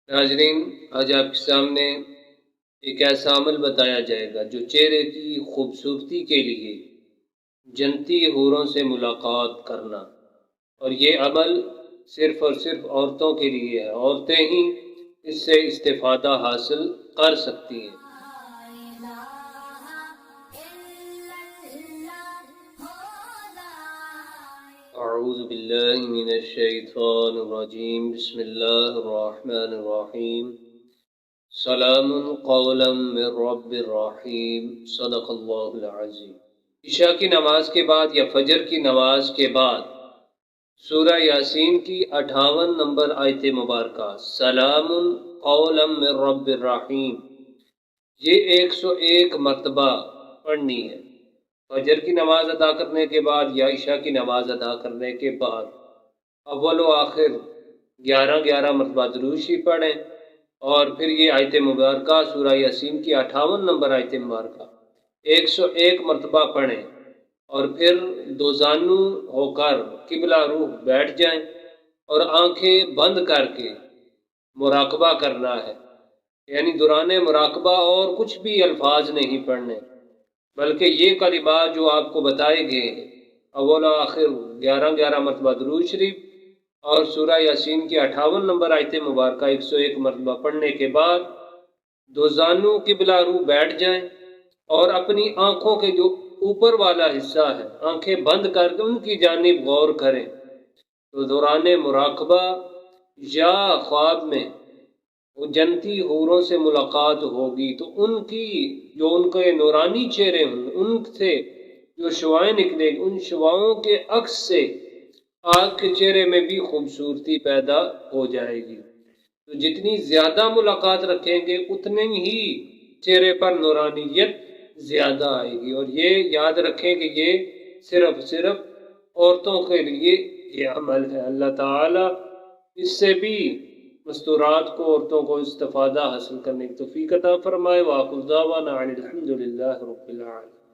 ناظرین، آج آپ کے سامنے ایک ایسا عمل بتایا جائے گا جو چہرے کی خوبصورتی کے لیے جنتی حوروں سے ملاقات کرنا، اور یہ عمل صرف اور صرف عورتوں کے لیے ہے۔ عورتیں ہی اس سے استفادہ حاصل کر سکتی ہیں۔ اعوذ باللہ من الشیطان الرجیم، بسم اللہ الرحمن الرحیم، سلام قولا من رب الرحیم، صدق اللہ العظیم۔ عشاء کی نماز کے بعد یا فجر کی نماز کے بعد سورہ یاسین کی 58 نمبر آیت مبارکہ سلام قولا من رب الرحیم، یہ 101 مرتبہ پڑھنی ہے۔ فجر کی نماز ادا کرنے کے بعد یا عشاء کی نماز ادا کرنے کے بعد اول و آخر 11 مرتبہ درود شریف پڑھیں، اور پھر یہ آیت مبارکہ سورہ یاسین کی 58 نمبر آیت مبارکہ 101 مرتبہ پڑھیں، اور پھر دوزانو ہو کر قبلہ روح بیٹھ جائیں اور آنکھیں بند کر کے مراقبہ کرنا ہے۔ یعنی دوران مراقبہ اور کچھ بھی الفاظ نہیں پڑھنے، بلکہ یہ کلمات جو آپ کو بتائے گئے ہیں، اول و آخر 11 مرتبہ درود شریف اور سورہ یاسین کی 58 نمبر آیت مبارکہ 101 مرتبہ پڑھنے کے بعد دوزانو قبلہ روح بیٹھ جائیں اور اپنی آنکھوں کے جو اوپر والا حصہ ہے آنکھیں بند کر کے ان کی جانب غور کریں، تو دوران مراقبہ یا خواب میں وہ جنتی حوروں سے ملاقات ہوگی، تو ان کی جو ان کے نورانی چہرے ہوں ان سے جو شعائیں نکلیں گی، ان شعاؤں کے عکس سے آپ کے چہرے میں بھی خوبصورتی پیدا ہو جائے گی۔ تو جتنی زیادہ ملاقات رکھیں گے اتنے ہی چہرے پر نورانیت زیادہ آئے گی۔ اور یہ یاد رکھیں کہ یہ صرف عورتوں کے لیے یہ عمل ہے۔ اللہ تعالیٰ اس سے بھی مستورات کو، عورتوں کو استفادہ حاصل کرنے کی توفیق عطا فرمائے۔ وآخر دعوانا ان الحمد للہ رب العالمین۔